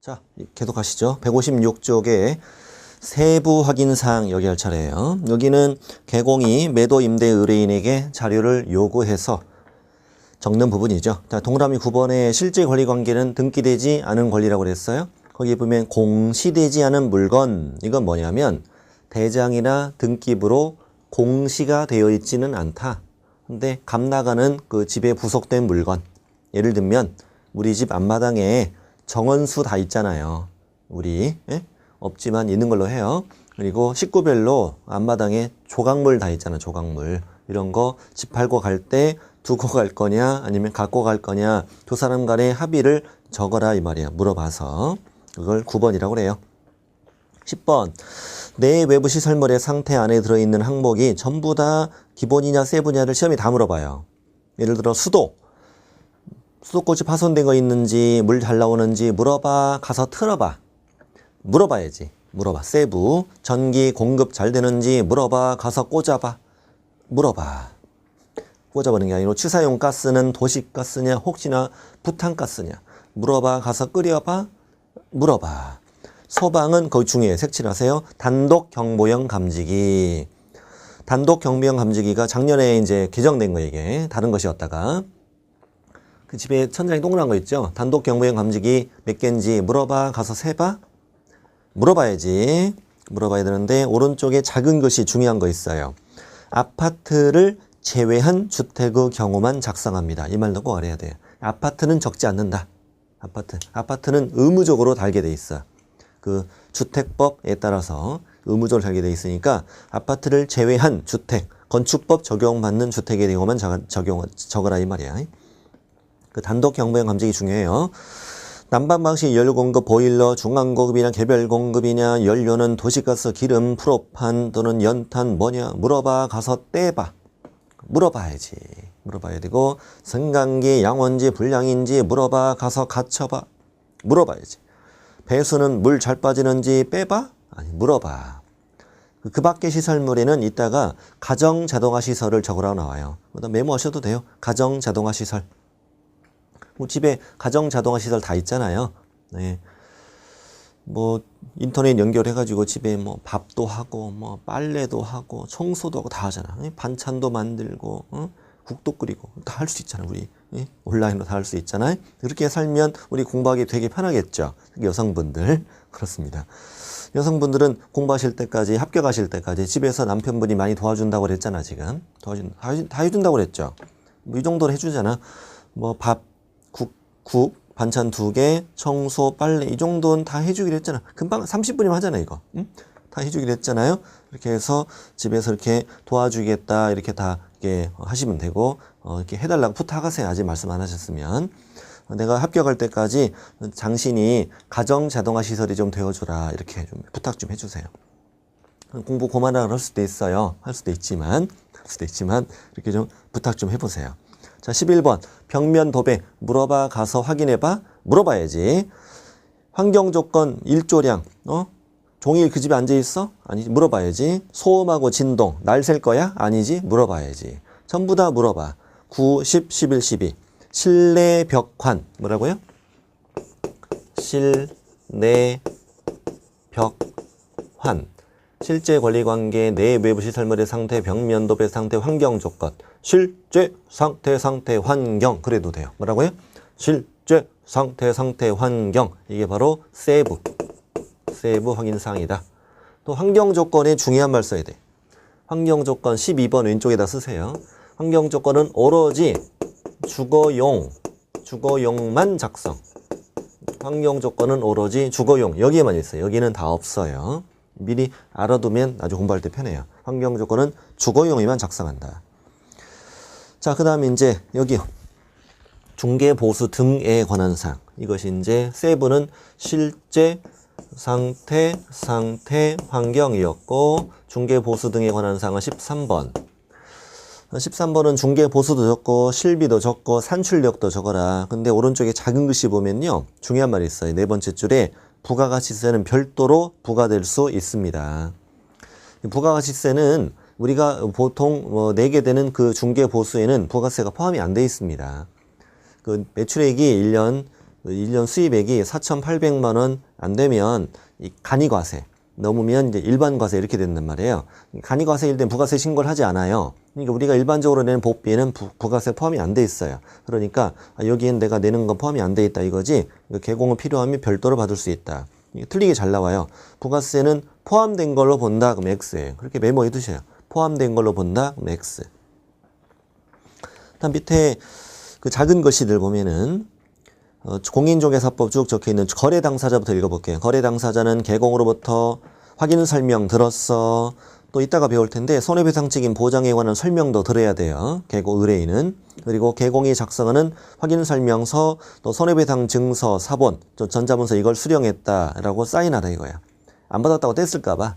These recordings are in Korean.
자, 계속 가시죠. 156쪽에 세부 확인사항 여기 할 차례예요. 여기는 개공이 매도 임대 의뢰인에게 자료를 요구해서 적는 부분이죠. 자, 동그라미 9번에 실제 권리 관계는 등기되지 않은 권리라고 그랬어요. 거기 보면 공시되지 않은 물건, 이건 뭐냐면 대장이나 등기부로 공시가 되어 있지는 않다. 근데 값 나가는 그 집에 부속된 물건, 예를 들면 우리 집 앞마당에 정원수 다 있잖아요. 우리 없지만 있는 걸로 해요. 그리고 식구별로 앞마당에 조각물 다 있잖아. 조각물 이런 거 집 팔고 갈 때 두고 갈 거냐 아니면 갖고 갈 거냐 두 사람 간의 합의를 적어라 이 말이야. 물어봐서 그걸 9번이라고 그래요. 10번 내 외부 시설물의 상태 안에 들어있는 항목이 전부 다 기본이냐 세부냐를 시험이 다 물어봐요. 예를 들어 수도꼭지 파손된 거 있는지 물 잘 나오는지 물어봐. 가서 틀어봐. 물어봐야지. 물어봐. 세부. 전기 공급 잘 되는지 물어봐. 가서 꽂아봐. 물어봐. 꽂아보는 게 아니고 취사용 가스는 도시가스냐 혹시나 부탄가스냐 물어봐. 가서 끓여봐. 물어봐. 소방은 거기 중요해요. 색칠하세요. 단독 경보형 감지기. 단독 경보형 감지기가 작년에 이제 개정된 거 이게 다른 것이었다가 그 집에 천장에 동그란 거 있죠. 단독 경보형 감지기 몇 개인지 물어봐. 가서 세봐. 물어봐야지. 물어봐야 되는데 오른쪽에 작은 것이 중요한 거 있어요. 아파트를 제외한 주택의 경우만 작성합니다. 이 말도 꼭 알아야 돼요. 아파트는 적지 않는다. 아파트는 의무적으로 달게 돼 있어. 그 주택법에 따라서 의무적으로 달게 돼 있으니까 아파트를 제외한 주택, 건축법 적용받는 주택의 경우만 적어라 이 말이야. 그 단독 경보형 감지기 중요해요. 난방 방식 연료 공급 보일러 중앙 공급이냐 개별 공급이냐 연료는 도시가스 기름 프로판 또는 연탄 뭐냐 물어봐. 가서 떼봐. 물어봐야지. 물어봐야 되고 승강기 양원지 불량인지 물어봐. 가서 갖춰봐. 물어봐야지. 배수는 물 잘 빠지는지 빼봐. 아니 물어봐. 그 밖의 시설물에는 이따가 가정 자동화 시설을 적으라고 나와요. 메모하셔도 돼요. 가정 자동화 시설. 뭐 집에 가정 자동화 시설 다 있잖아요. 네. 뭐 인터넷 연결해가지고 집에 뭐 밥도 하고 뭐 빨래도 하고 청소도 하고 다 하잖아. 반찬도 만들고 국도 끓이고 다 할 수 있잖아. 우리 온라인으로 다 할 수 있잖아요. 그렇게 살면 우리 공부하기 되게 편하겠죠. 여성분들 그렇습니다. 여성분들은 공부하실 때까지 합격하실 때까지 집에서 남편분이 많이 도와준다고 그랬잖아. 지금 다 해준다고 그랬죠. 뭐 이 정도로 해주잖아. 뭐 밥 국, 반찬 2개, 청소, 빨래 이 정도는 다 해주기로 했잖아. 금방 30분이면 하잖아 이거. 응? 다 해주기로 했잖아요. 이렇게 해서 집에서 이렇게 도와주겠다 이렇게 다 이렇게 하시면 되고 이렇게 해달라고 부탁하세요. 아직 말씀 안 하셨으면. 내가 합격할 때까지 당신이 가정 자동화 시설이 좀 되어주라 이렇게 좀 부탁 좀 해주세요. 공부 고만하게 할 수도 있어요. 할 수도 있지만 이렇게 좀 부탁 좀 해보세요. 자, 11번 벽면 도배 물어봐. 가서 확인해봐. 물어봐야지. 환경조건 일조량 종일 그 집에 앉아있어? 아니지. 물어봐야지. 소음하고 진동 날 셀 거야? 아니지. 물어봐야지. 전부 다 물어봐. 9, 10, 11, 12 실내 벽환 뭐라고요? 실내 벽환 실제 권리관계 내 외부 시설물의 상태 벽면 도배 상태 환경조건 실제 상태 환경 그래도 돼요. 뭐라고요? 실제 상태 환경 이게 바로 세부 확인사항이다. 또 환경조건에 중요한 말 써야 돼. 환경조건 12번 왼쪽에다 쓰세요. 환경조건은 오로지 주거용만 작성. 환경조건은 오로지 주거용 여기에만 있어요. 여기는 다 없어요. 미리 알아두면 나중에 공부할 때 편해요. 환경조건은 주거용에만 작성한다. 자, 그 다음에 이제 여기요. 중개보수 등에 관한 사항. 이것이 이제 세부는 실제 상태 환경이었고 중개보수 등에 관한 사항은 13번. 13번은 중개보수도 적고 실비도 적고 산출력도 적어라. 근데 오른쪽에 작은 글씨 보면요. 중요한 말이 있어요. 네 번째 줄에 부가가치세는 별도로 부과될 수 있습니다. 부가가치세는 우리가 보통 내게 되는 그 중개보수에는 부가세가 포함이 안 돼 있습니다. 그 매출액이 1년 1년 수입액이 4,800만 원 안 되면 이 간이과세 넘으면 이제 일반 과세 이렇게 된단 말이에요. 간이과세일 땐 부가세 신고를 하지 않아요. 그러니까 우리가 일반적으로 내는 보비에는 부가세 포함이 안 돼 있어요. 그러니까 여기엔 내가 내는 건 포함이 안 돼 있다 이거지. 개공은 필요하면 별도로 받을 수 있다. 이게 틀리게 잘 나와요. 부가세는 포함된 걸로 본다 그럼 X예요. 그렇게 메모해 두셔요. 포함된 걸로 본다 그럼 X. 다음 밑에 그 작은 글씨들 보면은 공인중개사법 쭉 적혀있는 거래 당사자부터 읽어볼게요. 거래 당사자는 개공으로부터 확인 설명 들었어. 또 이따가 배울 텐데 손해배상 책임 보장에 관한 설명도 들어야 돼요. 개공 의뢰인은. 그리고 개공이 작성하는 확인 설명서, 또 손해배상 증서, 사본, 또 전자문서 이걸 수령했다라고 사인하라 이거야. 안 받았다고 뗐을까봐.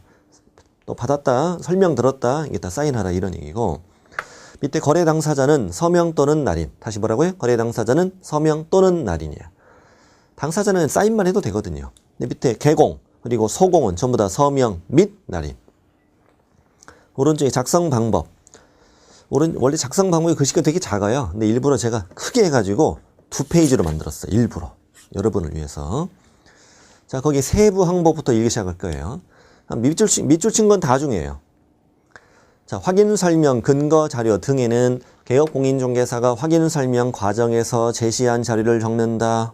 또 받았다, 설명 들었다, 이게 다 사인하라 이런 얘기고. 밑에 거래 당사자는 서명 또는 날인. 다시 뭐라고요? 거래 당사자는 서명 또는 날인이야. 당사자는 사인만 해도 되거든요. 근데 밑에 개공 그리고 소공은 전부 다 서명 및 날인. 오른쪽에 작성 방법. 원래 작성 방법이 글씨가 되게 작아요. 근데 일부러 제가 크게 해가지고 2페이지로 만들었어요. 일부러. 여러분을 위해서. 자, 거기 세부 항목부터 읽기 시작할 거예요. 밑줄 친 건 다 중요해요. 자, 확인 설명, 근거 자료 등에는 개업 공인중개사가 확인 설명 과정에서 제시한 자료를 적는다.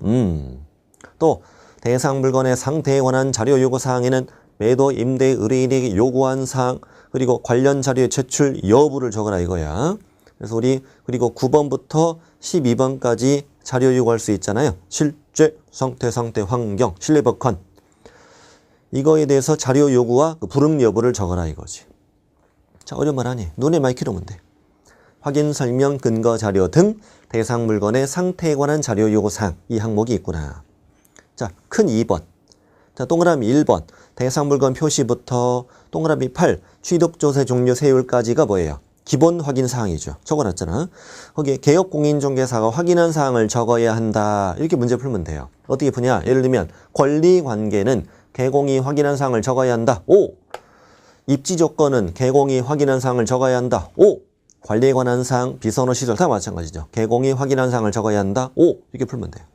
또 대상 물건의 상태에 관한 자료 요구 사항에는 매도 임대 의뢰인에게 요구한 사항 그리고 관련 자료의 제출 여부를 적어라 이거야. 그래서 우리 그리고 9번부터 12번까지 자료 요구할 수 있잖아요. 실제, 상태, 환경, 신뢰법관. 이거에 대해서 자료 요구와 그 불응 여부를 적어라 이거지. 자, 어려운 말 아니. 눈에 많이 키우면 돼. 확인 설명, 근거 자료 등 대상 물건의 상태에 관한 자료 요구 사항 이 항목이 있구나. 자, 큰 2번. 자, 동그라미 1번. 대상 물건 표시부터 동그라미 8. 취득조세 종료 세율까지가 뭐예요? 기본 확인 사항이죠. 적어놨잖아. 거기에 개업 공인중개사가 확인한 사항을 적어야 한다. 이렇게 문제 풀면 돼요. 어떻게 푸냐? 예를 들면 권리관계는 개공이 확인한 사항을 적어야 한다. 오! 입지 조건은 개공이 확인한 사항을 적어야 한다. 오! 관리에 관한 사항, 비선호 시설 다 마찬가지죠. 개공이 확인한 사항을 적어야 한다. 오! 이렇게 풀면 돼요.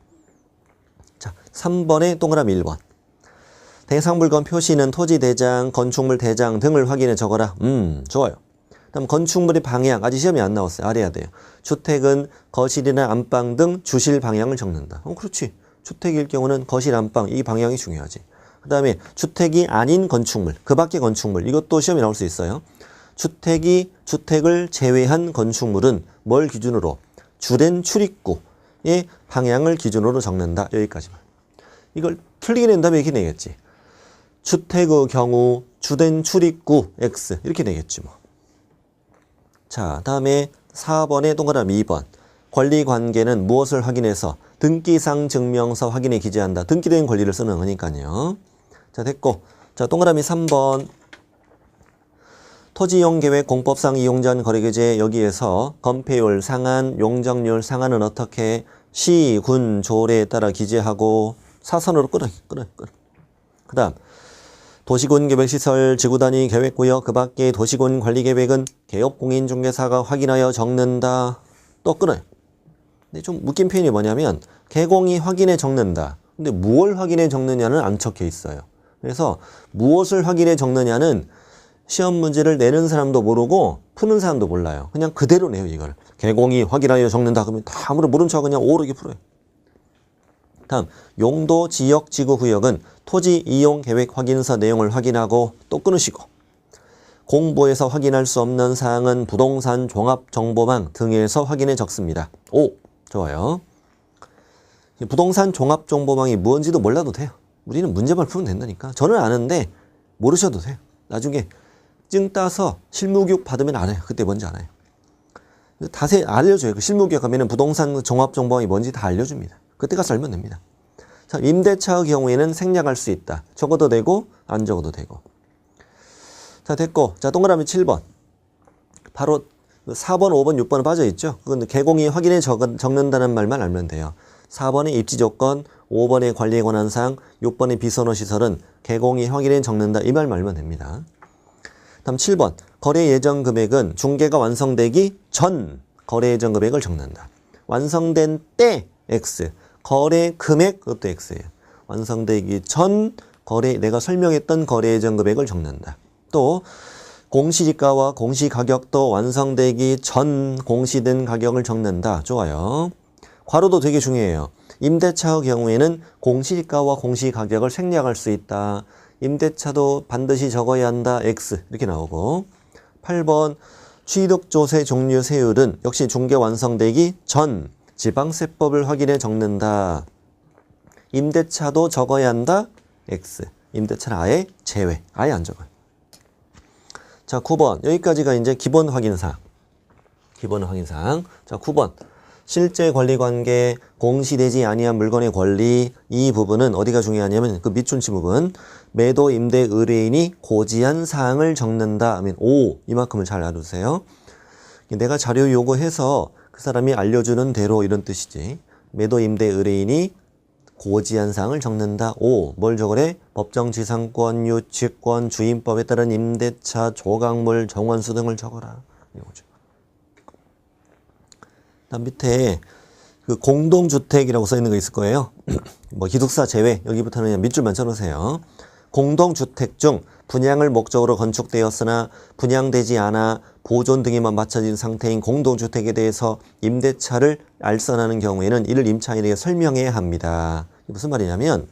자, 3번에 동그라미 1번. 대상 물건 표시는 토지 대장, 건축물 대장 등을 확인해 적어라. 좋아요. 다음 건축물의 방향, 아직 시험이 안 나왔어요. 알아야 돼요. 주택은 거실이나 안방 등 주실 방향을 적는다. 그렇지. 주택일 경우는 거실, 안방 이 방향이 중요하지. 그 다음에 주택이 아닌 건축물, 그 밖의 건축물 이것도 시험에 나올 수 있어요. 주택을 제외한 건축물은 뭘 기준으로? 주된 출입구의 방향을 기준으로 적는다. 여기까지만. 이걸 틀리게 낸다면 이렇게 내겠지. 주택의 경우 주된 출입구 X 이렇게 내겠지 뭐. 자, 다음에 4번에 동그라미 2번. 권리관계는 무엇을 확인해서 등기상 증명서 확인에 기재한다. 등기된 권리를 쓰는 거니까요. 자, 됐고. 자, 동그라미 3번. 토지이용계획 공법상 이용전 거래규제 여기에서 건폐율 상한, 용적률 상한은 어떻게 시, 군, 조례에 따라 기재하고 사선으로 끌어. 그 다음 도시군 계획시설 지구단위 계획구역 그 밖의 도시군 관리계획은 개업공인중개사가 확인하여 적는다. 또 끊어요. 근데 좀 웃긴 표현이 뭐냐면 개공이 확인해 적는다. 근데 무엇을 확인해 적느냐는 안 적혀 있어요. 그래서 무엇을 확인해 적느냐는 시험 문제를 내는 사람도 모르고 푸는 사람도 몰라요. 그냥 그대로 내요 이걸. 개공이 확인하여 적는다 그러면 다 아무런 모른 척 그냥 오르게 풀어요. 다음 용도 지역 지구 구역은 토지 이용 계획 확인서 내용을 확인하고 또 끊으시고 공보에서 확인할 수 없는 사항은 부동산 종합정보망 등에서 확인해 적습니다. 오, 좋아요. 부동산 종합정보망이 뭔지도 몰라도 돼요. 우리는 문제만 풀면 된다니까. 저는 아는데 모르셔도 돼요. 나중에 증 따서 실무교육 받으면 알아요. 그때 뭔지 알아요. 다시 알려줘요. 그 실무교육 가면은 부동산 종합정보망이 뭔지 다 알려줍니다. 그때 가서 알면 됩니다. 자, 임대차의 경우에는 생략할 수 있다. 적어도 되고 안 적어도 되고. 자, 됐고. 자, 동그라미 7번. 바로 4번, 5번, 6번은 빠져있죠. 그건 개공이 확인해 적는다는 말만 알면 돼요. 4번의 입지조건, 5번의 관리에 관한 사항, 6번의 비선호 시설은 개공이 확인해 적는다. 이 말만 알면 됩니다. 다음 7번. 거래 예정 금액은 중개가 완성되기 전 거래 예정 금액을 적는다. 완성된 때 X. 거래 금액, 그것도 X예요. 완성되기 전 거래, 내가 설명했던 거래 예정 금액을 적는다. 또 공시지가와 공시가격도 완성되기 전 공시된 가격을 적는다. 좋아요. 괄호도 되게 중요해요. 임대차의 경우에는 공시지가와 공시가격을 생략할 수 있다. 임대차도 반드시 적어야 한다. X 이렇게 나오고 8번 취득조세 종료 세율은 역시 중개 완성되기 전 지방세법을 확인해 적는다. 임대차도 적어야 한다. X. 임대차는 아예 제외. 아예 안 적어요. 자, 9번. 여기까지가 이제 기본 확인사항. 기본 확인사항. 자, 9번. 실제 권리관계, 공시되지 아니한 물건의 권리. 이 부분은 어디가 중요하냐면 그 밑줄치 부분. 매도 임대 의뢰인이 고지한 사항을 적는다 하면 오, 이만큼을 잘 알아두세요. 내가 자료 요구해서 그 사람이 알려주는 대로 이런 뜻이지. 매도 임대 의뢰인이 고지한 사항을 적는다. 오, 뭘 적으래? 법정지상권, 유치권, 주임법에 따른 임대차, 조각물, 정원수 등을 적어라. 이거죠. 다음 밑에 그 공동주택이라고 써 있는 거 있을 거예요. 뭐 기숙사 제외, 여기부터는 그냥 밑줄만 쳐놓으세요. 공동주택 중 분양을 목적으로 건축되었으나 분양되지 않아 보존 등에만 맞춰진 상태인 공동주택에 대해서 임대차를 알선하는 경우에는 이를 임차인에게 설명해야 합니다. 이게 무슨 말이냐면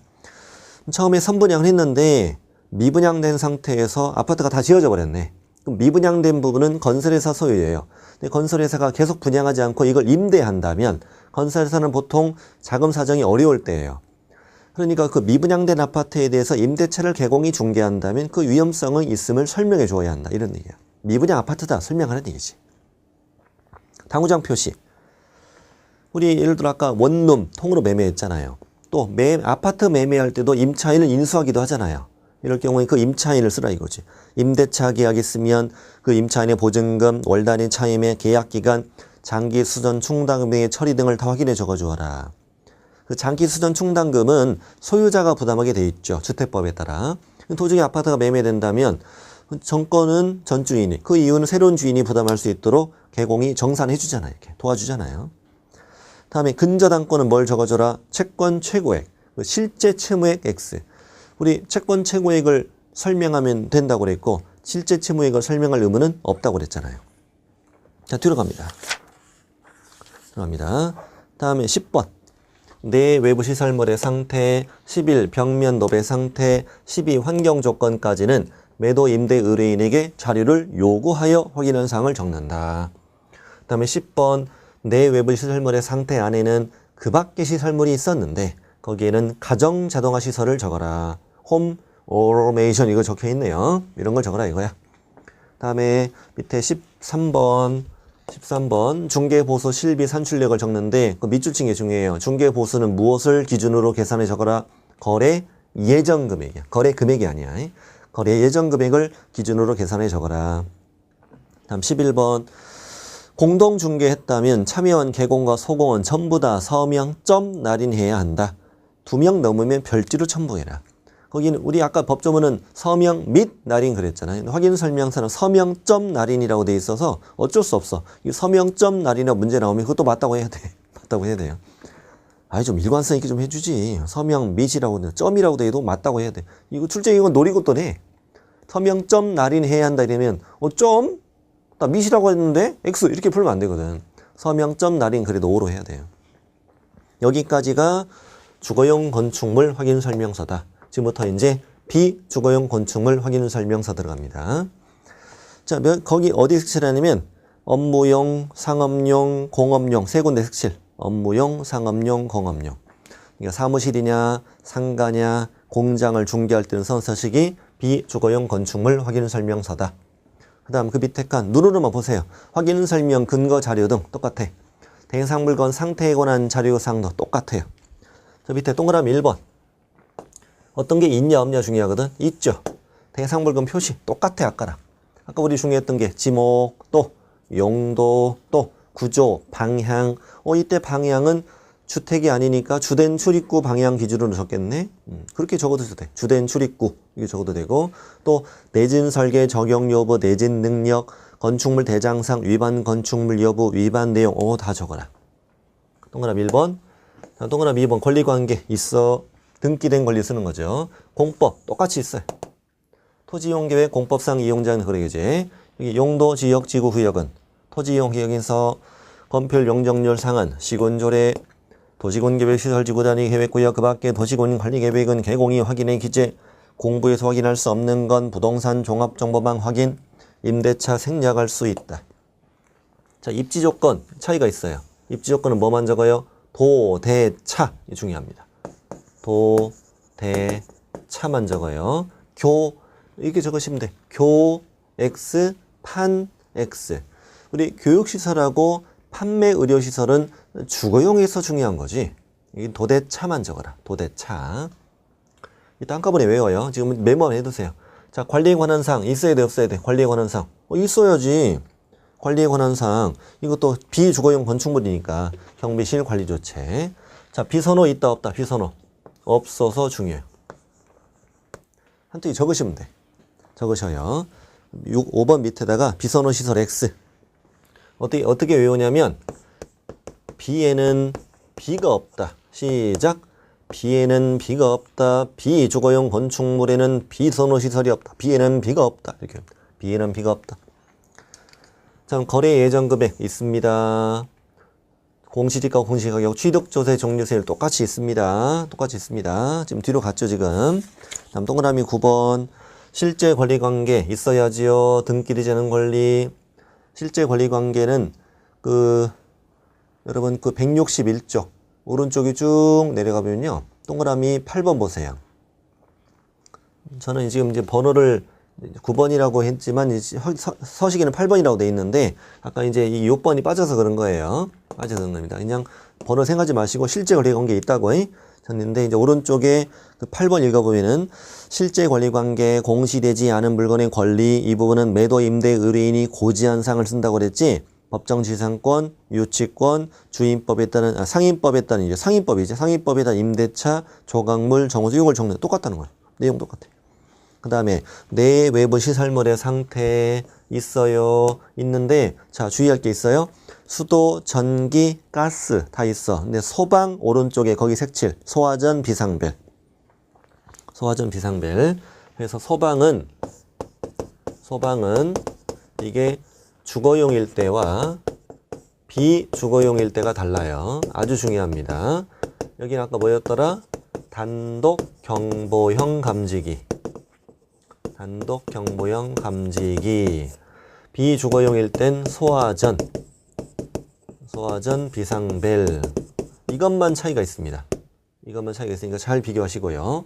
처음에 선분양을 했는데 미분양된 상태에서 아파트가 다 지어져 버렸네. 그럼 미분양된 부분은 건설회사 소유예요. 근데 건설회사가 계속 분양하지 않고 이걸 임대한다면 건설회사는 보통 자금 사정이 어려울 때예요. 그러니까 그 미분양된 아파트에 대해서 임대차를 개공이 중개한다면 그 위험성이 있음을 설명해 줘야 한다. 이런 얘기야. 미분양 아파트다. 설명하는 얘기지. 당구장 표시. 우리 예를 들어 아까 원룸 통으로 매매했잖아요. 또 아파트 매매할 때도 임차인을 인수하기도 하잖아요. 이럴 경우에 그 임차인을 쓰라 이거지. 임대차 계약이 있으면 그 임차인의 보증금, 월 단위 차임의 계약기간, 장기 수전 충당금의 처리 등을 다 확인해 적어주어라. 그 장기 수전 충당금은 소유자가 부담하게 돼 있죠. 주택법에 따라. 도중에 아파트가 매매된다면 정권은 전 주인이, 그 이유는 새로운 주인이 부담할 수 있도록 개공이 정산해 주잖아요. 이렇게 도와주잖아요. 다음에 근저당권은 뭘 적어줘라? 채권 최고액, 실제 채무액 X. 우리 채권 최고액을 설명하면 된다고 그랬고 실제 채무액을 설명할 의무는 없다고 그랬잖아요. 자, 뒤로 갑니다. 들어갑니다. 다음에 10번. 내 외부 시설물의 상태, 11 벽면 노배 상태, 12 환경 조건까지는 매도 임대 의뢰인에게 자료를 요구하여 확인한 사항을 적는다. 그 다음에 10번 내 외부 시설물의 상태 안에는 그 밖의 시설물이 있었는데 거기에는 가정 자동화 시설을 적어라. 홈 오토메이션 이거 적혀 있네요. 이런 걸 적어라 이거야. 다음에 밑에 13번 중개보수 실비 산출력을 적는데 그 밑줄 친 게 중요해요. 중개보수는 무엇을 기준으로 계산해 적어라? 거래 예정 금액이야. 거래 금액이 아니야. 거래 예정 금액을 기준으로 계산해 적어라. 다음 11번 공동 중개했다면 참여원, 개공과 소공원 전부 다 서명점 날인해야 한다. 2명 넘으면 별지로 첨부해라. 거기는 우리 아까 법조문은 서명 및 날인 그랬잖아요. 확인 설명서는 서명점 날인이라고 돼 있어서 어쩔 수 없어. 이 서명점 날인이라고 문제 나오면 그것도 맞다고 해야 돼. 맞다고 해야 돼요. 아이 좀 일관성 있게 좀 해주지. 서명 및이라고 점이라고 돼 있어도 맞다고 해야 돼. 이거 출제 이건 노리고또네. 서명점 날인해야 한다 이러면 점? 나 밋이라고 했는데 X 이렇게 풀면 안 되거든. 서명점 날인 그래도 O로 해야 돼요. 여기까지가 주거용 건축물 확인 설명서다. 지금부터 이제 비주거용 건축물 확인 설명서 들어갑니다. 자, 거기 어디 색칠하냐면 업무용, 상업용, 공업용 세 군데 색칠. 업무용, 상업용, 공업용. 그러니까 사무실이냐, 상가냐, 공장을 중개할 때는 서식이 비주거용 건축물 확인 설명서다. 그 다음 그 밑에 칸 누르르만 보세요. 확인 설명, 근거 자료 등 똑같아. 대상 물건 상태에 관한 자료사항도 똑같아요. 저 밑에 동그라미 1번. 어떤 게 있냐 없냐 중요하거든. 있죠. 대상 물건 표시 똑같아 아까랑. 아까 우리 중요했던 게 지목, 또 용도, 또 구조, 방향. 이때 방향은 주택이 아니니까 주된 출입구 방향 기준으로 적겠네. 그렇게 적어도 돼. 주된 출입구 이게 적어도 되고 또 내진 설계 적용 여부, 내진 능력, 건축물 대장상, 위반 건축물 여부, 위반 내용 다 적어라. 동그라미 1번. 자, 동그라미 2번 권리관계 있어. 등기된 권리 쓰는 거죠. 공법 똑같이 있어요. 토지이용계획 공법상 이용자는 거래규제. 여기 용도, 지역, 지구, 구역은 토지이용계획에서 건폐율, 용적률, 상한, 시군조례, 도시군계획, 시설지구 단위 계획구역 그 밖에 도시군 관리계획은 개공이 확인의 기재, 공부에서 확인할 수 없는 건 부동산 종합정보망 확인, 임대차 생략할 수 있다. 자, 입지 조건 차이가 있어요. 입지 조건은 뭐만 적어요? 도, 대, 차. 이 중요합니다. 도, 대, 차만 적어요. 이렇게 적으시면 돼. X, 판, X. 우리 교육시설하고 판매의료시설은 주거용에서 중요한 거지. 이 도대차만 적어라. 도대차. 이따 한꺼번에 외워요. 지금 메모만 해두세요. 자, 관리에 관한 사항 있어야 돼, 없어야 돼? 관리에 관한 사항. 있어야지. 관리에 관한 사항. 이것도 비주거용 건축물이니까 경비실 관리조치. 자, 비선호 있다, 없다? 비선호. 없어서 중요해요. 한쪽에 적으시면 돼. 적으셔요. 5번 밑에다가 비선호 시설 X. 어떻게 외우냐면 B에는 B가 없다. 시작. B에는 B가 없다. 비주거용 건축물에는 비선호 시설이 없다. B에는 B가 없다. 이렇게 B에는 B가 없다. 자, 거래 예정 금액 있습니다. 공시지가 공시가격 취득조세 종료세율 똑같이 있습니다. 똑같이 있습니다. 지금 뒤로 갔죠, 지금. 다음 동그라미 9번. 실제 권리관계 있어야지요. 등기되지 않은 권리. 실제 권리관계는 여러분 161쪽 오른쪽이 쭉 내려가면요. 동그라미 8번 보세요. 저는 지금 이제 번호를 9번이라고 했지만 서식에는 8번이라고 돼 있는데 아까 이제 이 6번이 빠져서 그런 거예요. 빠져서 그런 겁니다. 그냥 번호 생각하지 마시고 실제 권리관계 있다고 했는데 이제 오른쪽에 8번 읽어보면은 실제 권리관계 공시되지 않은 물건의 권리 이 부분은 매도 임대 의뢰인이 고지한 사항을 쓴다고 그랬지. 법정지상권, 유치권, 주임법에 따른 상임법에 따른 이제 상임법이죠. 상임법에 따른 임대차, 조각물, 정호수 이걸 적는 똑같다는 거예요. 내용 똑같아. 그 다음에 내 외부 시설물의 상태 있어요. 있는데 자 주의할 게 있어요. 수도, 전기, 가스 다 있어. 근데 소방 오른쪽에 거기 색칠 소화전, 비상벨. 소화전, 비상벨. 그래서 소방은 이게 주거용일 때와 비주거용일 때가 달라요. 아주 중요합니다. 여기는 아까 뭐였더라? 단독 경보형 감지기. 단독 경보형 감지기. 비주거용일 땐 소화전, 비상벨. 이것만 차이가 있습니다. 이것만 차이가 있으니까 잘 비교하시고요.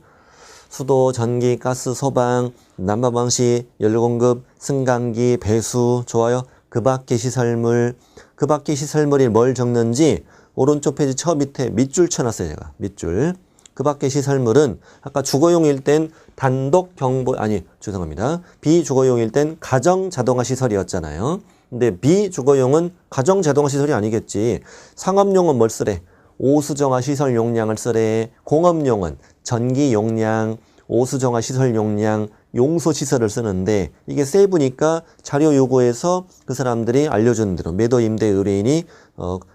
수도, 전기, 가스, 소방, 난방방식, 연료공급, 승강기, 배수, 좋아요. 그 밖의 시설물, 그 밖의 시설물이 뭘 적는지 오른쪽 페이지 처음 밑에 밑줄 쳐놨어요. 제가 밑줄. 그 밖의 시설물은 아까 주거용일 땐 단독 경보 죄송합니다. 비주거용일 땐 가정 자동화 시설이었잖아요. 근데 비주거용은 가정 자동화 시설이 아니겠지. 상업용은 뭘 쓰래? 오수정화 시설 용량을 쓰래. 공업용은 전기 용량, 오수정화 시설 용량, 용소 시설을 쓰는데 이게 세부니까 자료 요구에서 그 사람들이 알려준 대로 매도 임대 의뢰인이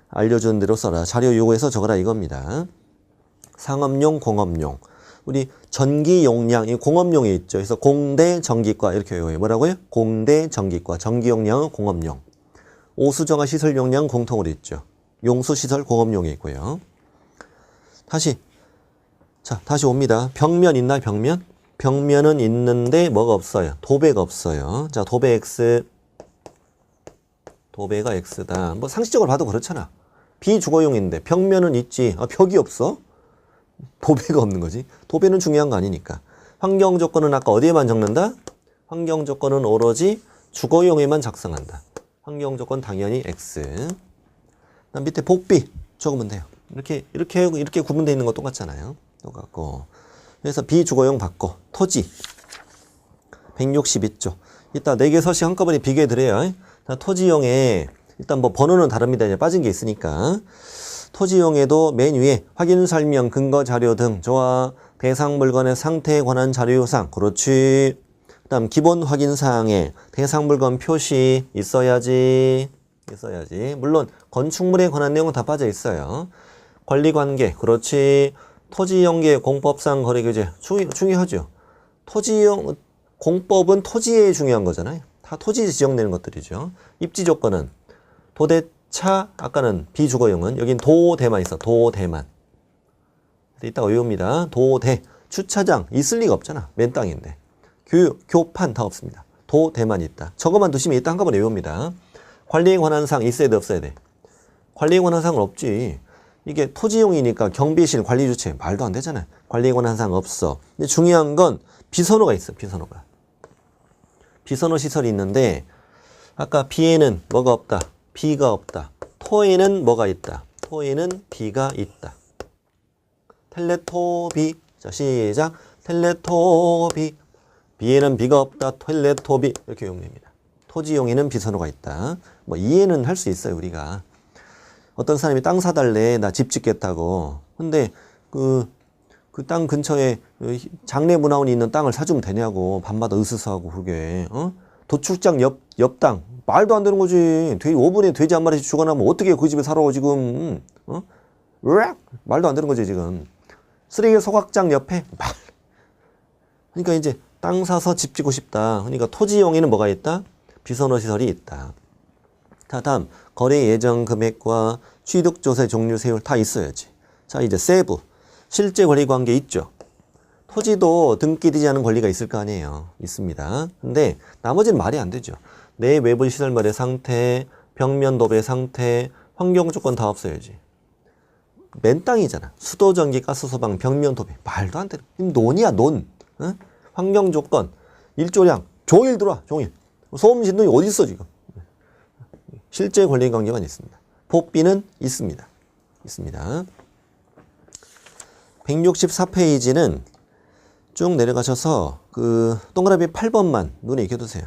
알려준 대로 써라. 자료 요구에서 적어라 이겁니다. 상업용, 공업용. 우리 전기 용량, 이 공업용이 있죠. 그래서 공대 전기과 이렇게 외워요. 뭐라고요? 공대 전기과. 전기 용량은 공업용. 오수정화 시설 용량 공통으로 있죠. 용수 시설 공업용이 있고요. 다시 옵니다. 벽면 있나요? 벽면? 벽면은 있는데 뭐가 없어요? 도배가 없어요. 자, 도배 X. 도배가 X다. 뭐 상식적으로 봐도 그렇잖아. 비주거용인데 벽면은 있지. 벽이 없어? 도배가 없는 거지. 도배는 중요한 거 아니니까. 환경 조건은 아까 어디에만 적는다? 환경 조건은 오로지 주거용에만 작성한다. 환경 조건 당연히 X. 그다음 밑에 복비 적으면 돼요. 이렇게 구분되어 있는 거 똑같잖아요. 똑같고. 그래서 비주거용 받고 토지 162조. 이따 4개 서식 한꺼번에 비교해 드려요. 토지용에 일단 뭐 번호는 다릅니다. 이제 빠진 게 있으니까. 토지용에도 맨 위에 확인 설명, 근거 자료 등 좋아. 대상 물건의 상태에 관한 자료 요상. 그렇지. 그다음 기본 확인 사항에 대상 물건 표시 있어야지. 물론 건축물에 관한 내용은 다 빠져 있어요. 권리관계, 그렇지. 토지연계 공법상 거래규제 중요하죠. 공법은 토지에 중요한 거잖아요. 다 토지에 지정되는 것들이죠. 입지조건은 도대차, 아까는 비주거용은 여긴 도대만 있어. 도대만. 이따가 외웁니다. 도대. 주차장 있을 리가 없잖아. 맨 땅인데. 교판 다 없습니다. 도대만 있다. 저것만 두시면 이따 한꺼번에 외웁니다. 관리에 관한 사항 있어야 돼, 없어야 돼? 관리에 관한 사항은 없지. 이게 토지용이니까 경비실 관리주체 말도 안 되잖아요. 관리에 관한 사항 없어. 근데 중요한 건 비선호가 있어. 비선호가. 비선호 시설이 있는데 아까 비에는 뭐가 없다. 비가 없다. 토에는 뭐가 있다. 토에는 비가 있다. 텔레토비. 자, 시작. 텔레토비. 비에는 비가 없다. 텔레토비. 이렇게 외웁니다. 토지용에는 비선호가 있다. 뭐 이해는 할 수 있어요, 우리가. 어떤 사람이 땅 사달래. 나 집 짓겠다고. 근데 그 땅 근처에 장례 문화원이 있는 땅을 사주면 되냐고. 밤마다 으스스하고 그게. 도축장 옆 땅. 말도 안 되는 거지. 5분에 돼지 한 마리씩 죽어나면 어떻게 그 집에 살아 지금. 말도 안 되는 거지 지금. 쓰레기 소각장 옆에. 그러니까 이제 땅 사서 집 짓고 싶다. 그러니까 토지용에는 뭐가 있다? 비선호 시설이 있다. 자, 다음 거래 예정 금액과 취득조세 종류 세율 다 있어야지. 자, 이제 세부. 실제 권리 관계 있죠. 토지도 등기되지 않은 권리가 있을 거 아니에요. 있습니다. 근데 나머지는 말이 안 되죠. 내 외부 시설물의 상태, 벽면 도배 상태, 환경 조건 다 없어야지. 맨 땅이잖아. 수도, 전기, 가스, 소방, 벽면 도배. 말도 안 돼. 논이야, 논. 응? 환경 조건, 일조량, 종일 들어와, 종일. 소음 진동이 어디 있어, 지금? 실제 권리 관계만 있습니다. 법비는 있습니다. 있습니다. 164페이지는 쭉 내려가셔서 그 동그라미 8번만 눈에 익혀두세요.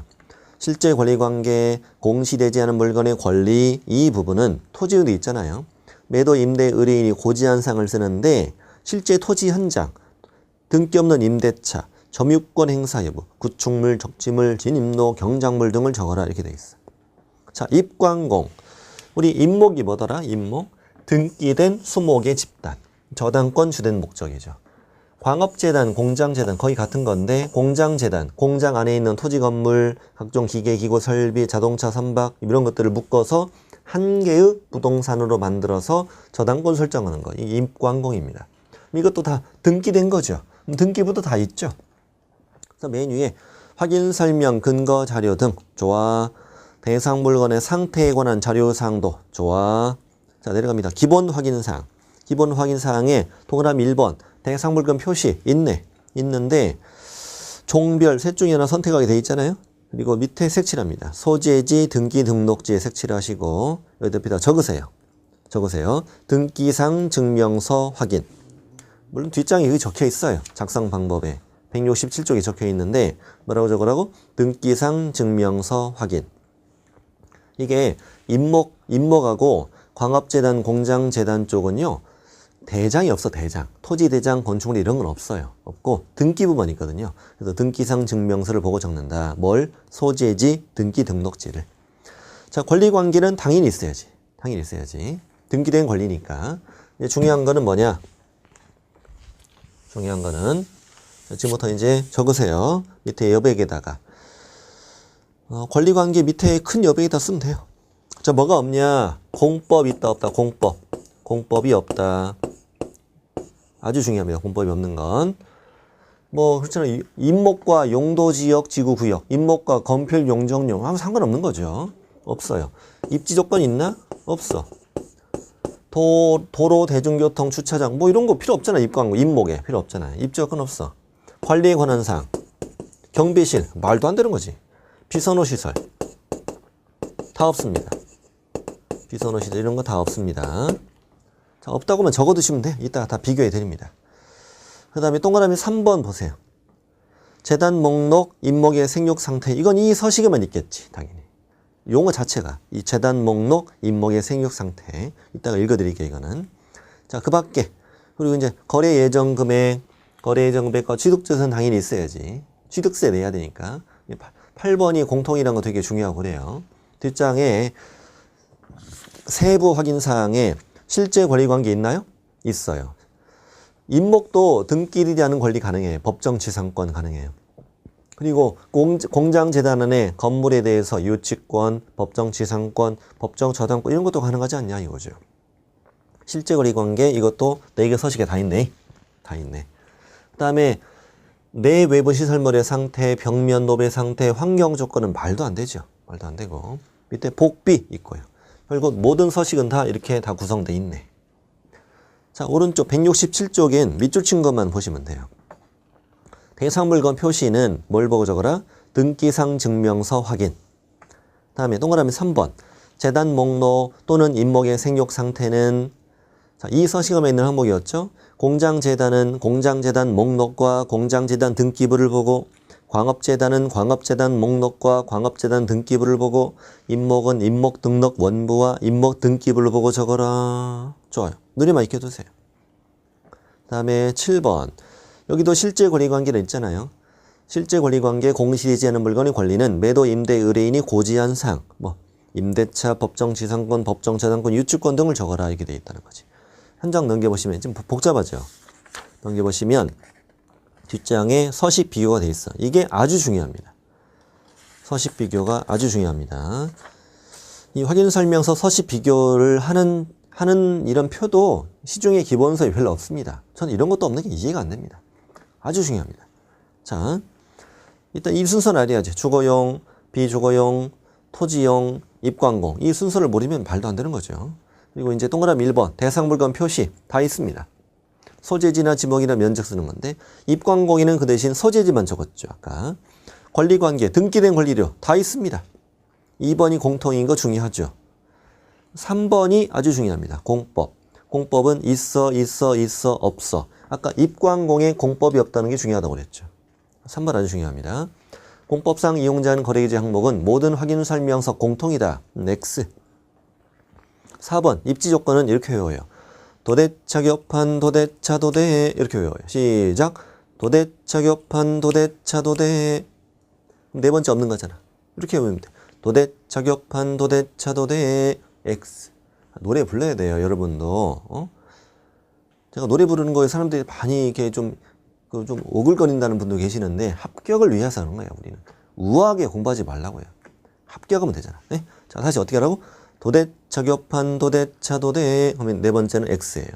실제 권리 관계, 공시되지 않은 물건의 권리, 이 부분은 토지의도 있잖아요. 매도 임대 의뢰인이 고지한 사항을 쓰는데 실제 토지 현장, 등기 없는 임대차, 점유권 행사 여부, 구축물, 적지물, 진입로, 경작물 등을 적어라 이렇게 돼 있어. 자, 입광공. 우리 임목이 뭐더라? 임목. 등기된 수목의 집단. 저당권 주된 목적이죠. 광업재단, 공장재단 거의 같은 건데 공장재단, 공장 안에 있는 토지 건물, 각종 기계, 기구, 설비, 자동차, 선박 이런 것들을 묶어서 한 개의 부동산으로 만들어서 저당권 설정하는 거. 이게 입광공입니다. 이것도 다 등기된 거죠. 등기부도 다 있죠. 그래서 맨 위에 확인 설명, 근거 자료 등 좋아. 대상 물건의 상태에 관한 자료사항도 좋아. 자, 내려갑니다. 기본 확인사항. 기본 확인사항에 동그라미 1번 대상 물건 표시 있네. 있는데 종별 셋 중에 하나 선택하게 돼 있잖아요. 그리고 밑에 색칠합니다. 소재지, 등기 등록지에 색칠하시고 여기다 적으세요. 적으세요. 등기상 증명서 확인. 물론 뒷장에 여기 적혀 있어요. 작성 방법에. 167쪽에 적혀 있는데 뭐라고 적으라고? 등기상 증명서 확인. 이게 임목하고 광업재단, 공장재단 쪽은요. 대장이 없어, 대장. 토지대장, 건축물 이런 건 없어요. 없고 등기부만 있거든요. 그래서 등기상 증명서를 보고 적는다. 뭘? 소재지, 등기 등록지를. 자, 권리관계는 당연히 있어야지. 당연히 있어야지. 등기된 권리니까. 이제 중요한 거는 뭐냐? 중요한 거는 지금부터 이제 적으세요. 밑에 여백에다가. 권리관계 밑에 큰 여백에다 쓰면 돼요. 자, 뭐가 없냐? 공법 있다, 없다. 공법. 공법이 없다. 아주 중요합니다. 공법이 없는 건. 뭐, 그렇잖아요. 임목과 용도지역, 지구구역. 임목과 건필, 용적용. 하고 상관없는 거죠. 없어요. 입지조건 있나? 없어. 도로, 대중교통, 주차장. 뭐 이런 거 필요 없잖아. 입광고, 임목에. 필요 없잖아요. 입지조건 없어. 관리에 관한 사항. 경비실. 말도 안 되는 거지. 비선호 시설. 다 없습니다. 비선호 시설 이런 거 다 없습니다. 자, 없다고 하면 적어두시면 돼요. 이따가 다 비교해 드립니다. 그 다음에 동그라미 3번 보세요. 재단 목록, 임목의 생육 상태. 이건 이 서식에만 있겠지. 당연히. 용어 자체가. 이 재단 목록, 임목의 생육 상태. 이따가 읽어드릴게요. 이거는. 자, 그 밖에. 그리고 이제 거래 예정 금액, 거래 예정 금액과 취득세는 당연히 있어야지. 취득세 내야 되니까. 8번이 공통이라는 거 되게 중요하고 그래요. 뒷장에 세부 확인 사항에 실제 권리관계 있나요? 있어요. 임목도 등기일이 하는 권리 가능해요. 법정지상권 가능해요. 그리고 공장재단 안에 건물에 대해서 유치권, 법정지상권, 법정저당권 이런 것도 가능하지 않냐 이거죠. 실제 권리관계 이것도 4개 서식에 다 있네. 다 있네. 그 다음에 내 외부 시설물의 상태, 벽면 노배 상태, 환경 조건은 말도 안 되죠. 말도 안 되고 밑에 복비 있고요. 결국 모든 서식은 다 이렇게 다 구성돼 있네. 자, 오른쪽 167쪽엔 밑줄 친 것만 보시면 돼요. 대상물건 표시는 뭘 보고 적어라? 등기상 증명서 확인. 다음에 동그라미 3번. 재단 목록 또는 임목의 생육 상태는 자, 이 서식음에 있는 항목이었죠. 공장재단은 공장재단 목록과 공장재단 등기부를 보고 광업재단은 광업재단 목록과 광업재단 등기부를 보고 임목은 임목 등록 원부와 임목 등기부를 보고 적어라. 좋아요. 눈에만 익혀두세요. 다음에 7번. 여기도 실제 권리관계는 있잖아요. 실제 권리관계 공시되지 않은 물건의 권리는 매도 임대 의뢰인이 고지한 사항, 뭐 임대차, 법정지상권, 법정저당권, 유치권 등을 적어라 이렇게 돼 있다는 거지. 한 장 넘겨보시면 좀 복잡하죠. 넘겨보시면 뒷장에 서식 비교가 돼 있어. 이게 아주 중요합니다. 서식 비교가 아주 중요합니다. 이 확인설명서 서식 비교를 하는 이런 표도 시중에 기본서에 별로 없습니다. 저는 이런 것도 없는 게 이해가 안 됩니다. 아주 중요합니다. 자, 일단 이 순서는 알아야지. 주거용, 비주거용, 토지용, 입광공. 이 순서를 모르면 말도 안 되는 거죠. 그리고 이제 동그라미 1번 대상물건 표시 다 있습니다. 소재지나 지목이나 면적 쓰는 건데 입광공인은 그 대신 소재지만 적었죠. 아까 권리관계 등기된 권리료 다 있습니다. 2번이 공통인 거 중요하죠. 3번이 아주 중요합니다. 공법. 공법은 있어 없어. 아까 입광공에 공법이 없다는 게 중요하다고 그랬죠. 3번 아주 중요합니다. 공법상 이용자는 거래기재 항목은 모든 확인설명서 공통이다. X. 4번 입지 조건은 이렇게 외워요. 도대차 겹한 도대차 도대 이렇게 외워요. 시작. 도대차 겹한 도대차 도대. 네 번째 없는 거잖아. 이렇게 외우면 돼. 도대차 겹한 도대차 도대 X. 노래 불러야 돼요, 여러분도. 제가 노래 부르는 거에 사람들이 많이 이렇게 좀 오글거린다는 분도 계시는데 합격을 위해서 하는 거예요, 우리는. 우아하게 공부하지 말라고요. 합격하면 되잖아. 네? 자, 다시 어떻게 하라고? 도대차 겹한 도대차 도대 하면 네 번째는 X예요.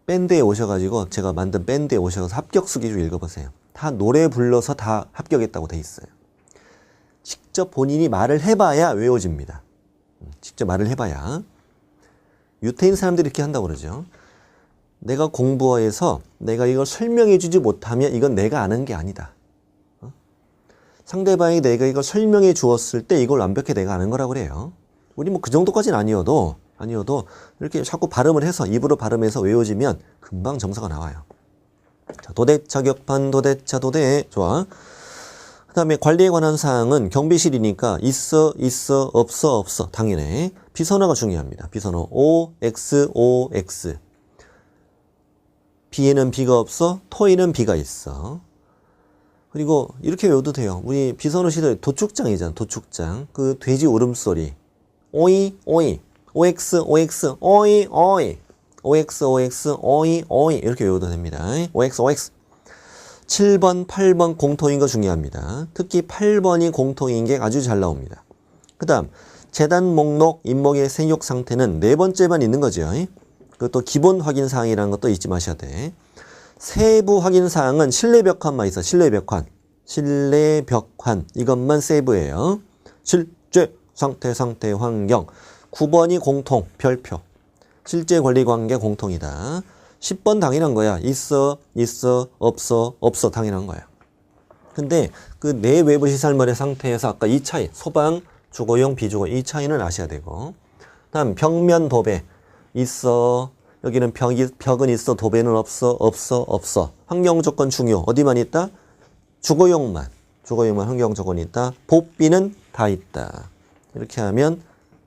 밴드에 오셔가지고 제가 만든 밴드에 오셔서 합격 수기를 읽어보세요. 다 노래 불러서 다 합격했다고 돼 있어요. 직접 본인이 말을 해봐야 외워집니다. 직접 말을 해봐야. 유태인 사람들이 이렇게 한다고 그러죠. 내가 공부해서 내가 이걸 설명해주지 못하면 이건 내가 아는 게 아니다. 상대방이 내가 이걸 설명해 주었을 때 이걸 완벽히 내가 아는 거라고 그래요. 우리 뭐 그 정도까지는 아니어도 이렇게 자꾸 발음을 해서 입으로 발음해서 외워지면 금방 점수가 나와요. 자, 도대차 겹한 도대차 도대. 좋아. 그 다음에 관리에 관한 사항은 경비실이니까 있어 없어 당연해. 비선호가 중요합니다. 비선호 OX OX. B에는 B가 없어, 토에는 B가 있어. 그리고 이렇게 외워도 돼요. 우리 비선호 시대 도축장이잖아. 도축장. 그 돼지 울음소리. 오이 오이. OX OX 오이 오이. OX OX 오이 오이. 이렇게 외워도 됩니다. OX OX. 7번, 8번 공통인 거 중요합니다. 특히 8번이 공통인 게 아주 잘 나옵니다. 그 다음 재단 목록, 임목의 생육 상태는 네 번째만 있는 거죠. 그것도 기본 확인 사항이라는 것도 잊지 마셔야 돼. 세부 확인 사항은 실내 벽환만 있어. 실내 벽환. 실내 벽환. 이것만 세부예요. 실제 상태 환경. 9번이 공통 별표. 실제 권리 관계 공통이다. 10번 당연한 거야. 있어 없어 당연한 거야. 근데 그 내 외부 시설물의 상태에서 아까 이 차이 소방, 주거용, 비주거 이 차이는 아셔야 되고. 다음 벽면 도배. 있어. 여기는 벽은 있어. 도배는 없어. 환경 조건 중요. 어디만 있다? 주거용만 환경 조건이 있다. 복비는 다 있다. 이렇게 하면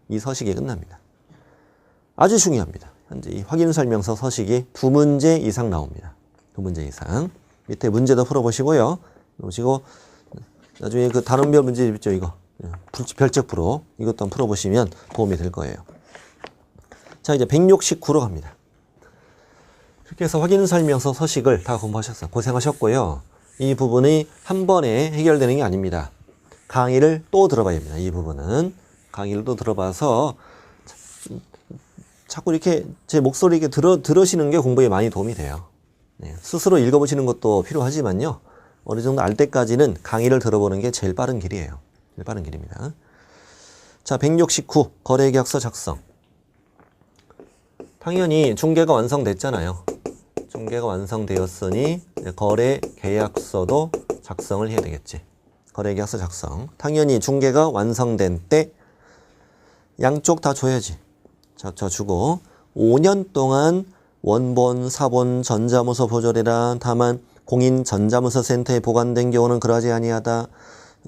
이 서식이 끝납니다. 아주 중요합니다. 현재 이 확인설명서 서식이 2문제 이상 나옵니다. 2문제 이상. 밑에 문제도 풀어보시고요. 보시고 나중에 그 단원별 문제 있죠, 이거. 별책 프로. 이것도 한번 풀어보시면 도움이 될 거예요. 자, 이제 169로 갑니다. 이렇게 해서 확인 설명서 서식을 다 공부하셨어요. 고생하셨고요. 이 부분이 한 번에 해결되는 게 아닙니다. 강의를 또 들어봐야 됩니다. 이 부분은. 강의를 또 들어봐서 자꾸 이렇게 제 목소리 이렇게 들으시는 게 공부에 많이 도움이 돼요. 네, 스스로 읽어보시는 것도 필요하지만요. 어느 정도 알 때까지는 강의를 들어보는 게 제일 빠른 길이에요. 제일 빠른 길입니다. 자, 169. 거래계약서 작성. 당연히 중개가 완성됐잖아요. 중개가 완성되었으니 거래계약서도 작성을 해야 되겠지. 거래계약서 작성. 당연히 중개가 완성된 때 양쪽 다 줘야지. 자, 저 주고 5년 동안 원본, 사본, 전자문서 보존해라. 다만 공인 전자문서센터에 보관된 경우는 그러하지 아니하다.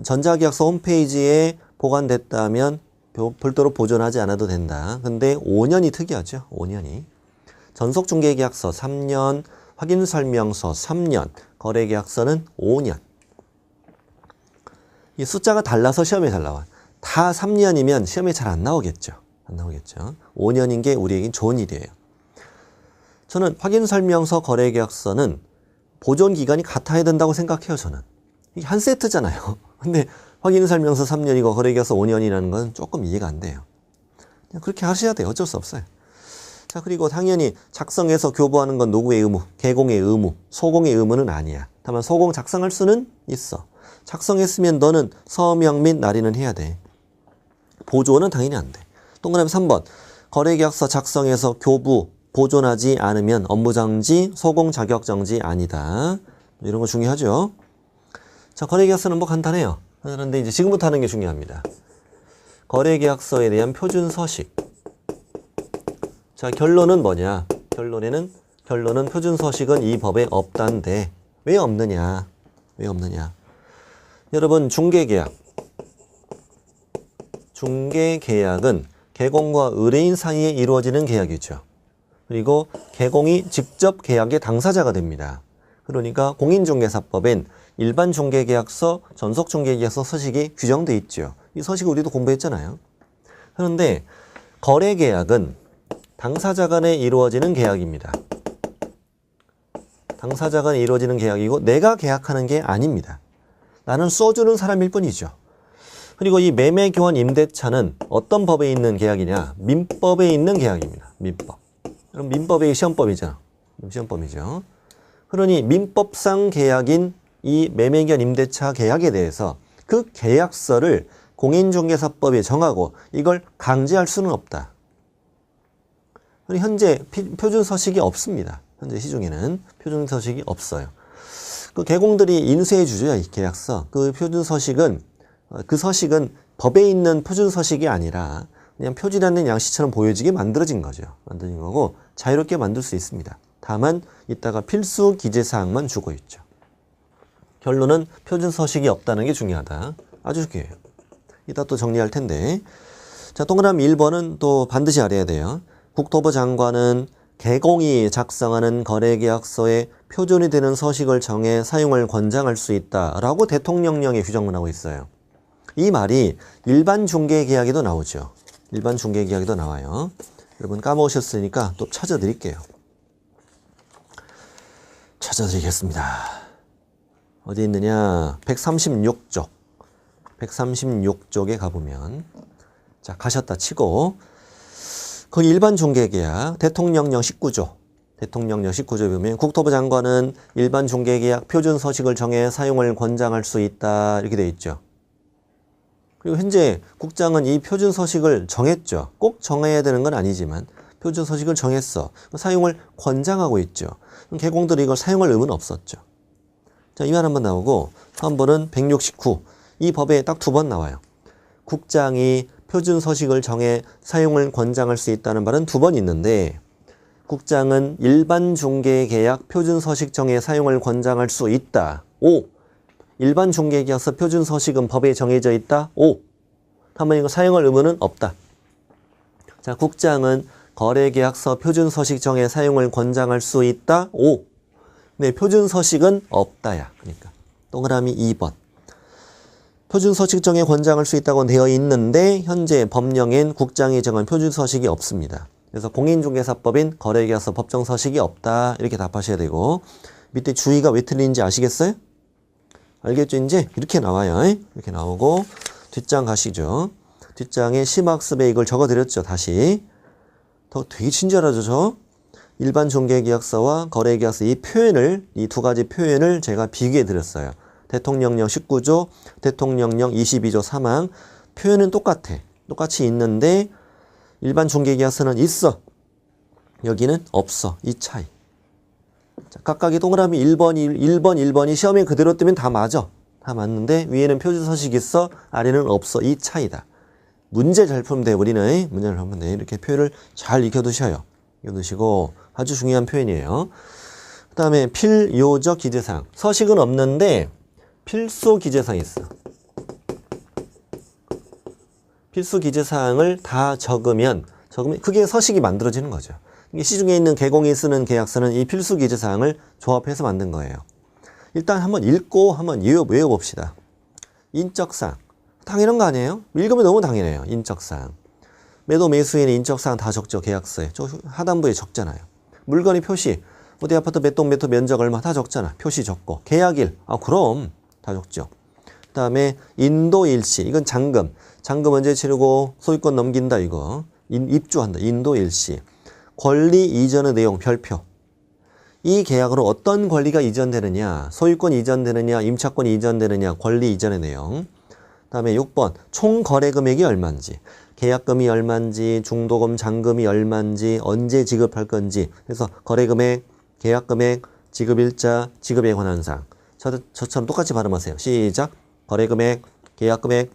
전자계약서 홈페이지에 보관됐다면 별도로 보존하지 않아도 된다. 근데 5년이 특이하죠. 5년이. 전속중개계약서 3년, 확인설명서 3년, 거래계약서는 5년. 이 숫자가 달라서 시험에 잘 나와요. 다 3년이면 시험에 잘 안 나오겠죠. 안 나오겠죠. 5년인 게 우리에겐 좋은 일이에요. 저는 확인설명서, 거래계약서는 보존기간이 같아야 된다고 생각해요. 저는. 이게 한 세트잖아요. 근데 확인설명서 3년이고 거래계약서 5년이라는 건 조금 이해가 안 돼요. 그냥 그렇게 하셔야 돼요. 어쩔 수 없어요. 자, 그리고 당연히 작성해서 교부하는 건 노구의 의무, 개공의 의무, 소공의 의무는 아니야. 다만 소공 작성할 수는 있어. 작성했으면 너는 서명 및 날인은 해야 돼. 보존은 당연히 안 돼. 동그라미 3번. 거래계약서 작성해서 교부, 보존하지 않으면 업무정지, 소공 자격정지 아니다. 이런 거 중요하죠. 자, 거래계약서는 뭐 간단해요. 그런데 이제 지금부터 하는 게 중요합니다. 거래계약서에 대한 표준 서식. 자, 결론은 뭐냐? 결론은 표준 서식은 이 법에 없단데 왜 없느냐? 왜 없느냐? 여러분, 중개계약은 개공과 의뢰인 사이에 이루어지는 계약이죠. 그리고 개공이 직접 계약의 당사자가 됩니다. 그러니까 공인중개사법엔 일반 중개계약서, 전속중개계약서 서식이 규정돼 있죠. 이 서식을 우리도 공부했잖아요. 그런데 거래계약은 당사자 간에 이루어지는 계약입니다. 당사자 간에 이루어지는 계약이고 내가 계약하는 게 아닙니다. 나는 써주는 사람일 뿐이죠. 그리고 이 매매교환 임대차는 어떤 법에 있는 계약이냐? 민법에 있는 계약입니다. 민법. 그럼 민법이 시험법이죠. 시험법이죠. 그러니 민법상 계약인 이 매매교환 임대차 계약에 대해서 그 계약서를 공인중개사법에 정하고 이걸 강제할 수는 없다. 현재 표준 서식이 없습니다. 현재 시중에는 표준 서식이 없어요. 그 개공들이 인쇄해 주죠, 이 계약서. 그 표준 서식은 그 서식은 법에 있는 표준 서식이 아니라 그냥 표준화된 양식처럼 보여지게 만들어진 거죠. 만들어진 거고 자유롭게 만들 수 있습니다. 다만 이따가 필수 기재사항만 주고 있죠. 결론은 표준 서식이 없다는 게 중요하다. 아주 중요해요. 이따 또 정리할 텐데. 자, 동그라미 1번은 또 반드시 알아야 돼요. 국토부 장관은 개공이 작성하는 거래계약서에 표준이 되는 서식을 정해 사용을 권장할 수 있다라고 대통령령에 규정을 하고 있어요. 이 말이 일반 중개계약에도 나오죠. 일반 중개계약에도 나와요. 여러분 까먹으셨으니까 또 찾아드릴게요. 찾아드리겠습니다. 어디 있느냐? 136쪽. 136쪽에 가보면 자, 가셨다 치고 그 일반 중개계약 대통령령 19조. 대통령령 19조에 보면 국토부 장관은 일반 중개계약 표준 서식을 정해 사용을 권장할 수 있다. 이렇게 되어 있죠. 그리고 현재 국장은 이 표준 서식을 정했죠. 꼭 정해야 되는 건 아니지만 표준 서식을 정했어. 사용을 권장하고 있죠. 그럼 개공들이 이걸 사용할 의무는 없었죠. 자, 이 말 한번 나오고 한 번은 169. 이 법에 딱 두 번 나와요. 국장이 표준 서식을 정해 사용을 권장할 수 있다는 말은 두 번 있는데 국장은 일반 중개계약 표준 서식 정해 사용을 권장할 수 있다. 오. 일반 중개계약서 표준 서식은 법에 정해져 있다. 오. 한번 이거 사용할 의무는 없다. 자, 국장은 거래계약서 표준 서식 정해 사용을 권장할 수 있다. 오. 네, 표준 서식은 없다야. 그러니까 동그라미 2번. 표준 서식 정해 권장할 수 있다고 되어 있는데 현재 법령엔 국장이 정한 표준 서식이 없습니다. 그래서 공인중개사법인 거래계약서 법정 서식이 없다. 이렇게 답하셔야 되고 밑에 주의가 왜 틀린지 아시겠어요? 알겠죠? 이제 이렇게 나와요. 이렇게 나오고 뒷장 가시죠. 뒷장에 심학습에 이걸 적어드렸죠. 다시. 더 되게 친절하죠. 저 일반 중개계약서와 거래계약서 이 표현을 이 두 가지 표현을 제가 비교해 드렸어요. 대통령령 19조, 대통령령 22조 3항 표현은 똑같아. 똑같이 있는데 일반 중개계약서는 있어. 여기는 없어. 이 차이. 자, 각각의 동그라미 1번이 시험에 그대로 뜨면 다 맞아. 다 맞는데 위에는 표준 서식이 있어. 아래는 없어. 이 차이다. 문제 잘 풀면 돼. 우리는 문제를 풀면 돼. 이렇게 표현을 잘 익혀두셔요. 익혀두시고 아주 중요한 표현이에요. 그 다음에 필요적 기재사항. 서식은 없는데 필수 기재사항이 있어. 필수 기재사항을 다 적으면 그게 서식이 만들어지는 거죠. 이게 시중에 있는 개공이 쓰는 계약서는 이 필수 기재사항을 조합해서 만든 거예요. 일단 한번 읽고 한번 외워봅시다. 인적사항. 당연한 거 아니에요? 읽으면 너무 당연해요. 인적사항. 매도 매수인의 인적사항 다 적죠. 계약서에. 저 하단부에 적잖아요. 물건의 표시. 어디 아파트 몇 동 몇 호 면적 얼마 다 적잖아. 표시 적고. 계약일. 그럼 다 적죠. 그 다음에 인도일시. 이건 잔금. 잔금 언제 치르고 소유권 넘긴다 이거. 입주한다. 인도일시. 권리 이전의 내용 별표. 이 계약으로 어떤 권리가 이전되느냐. 소유권 이전되느냐. 임차권 이전되느냐. 권리 이전의 내용. 그 다음에 6번 총 거래 금액이 얼마인지, 계약금이 얼마인지, 중도금, 잔금이 얼마인지, 언제 지급할 건지. 그래서 거래 금액, 계약 금액, 지급일자, 지급에 관한 사항. 저처럼 똑같이 발음하세요. 시작. 거래 금액, 계약 금액,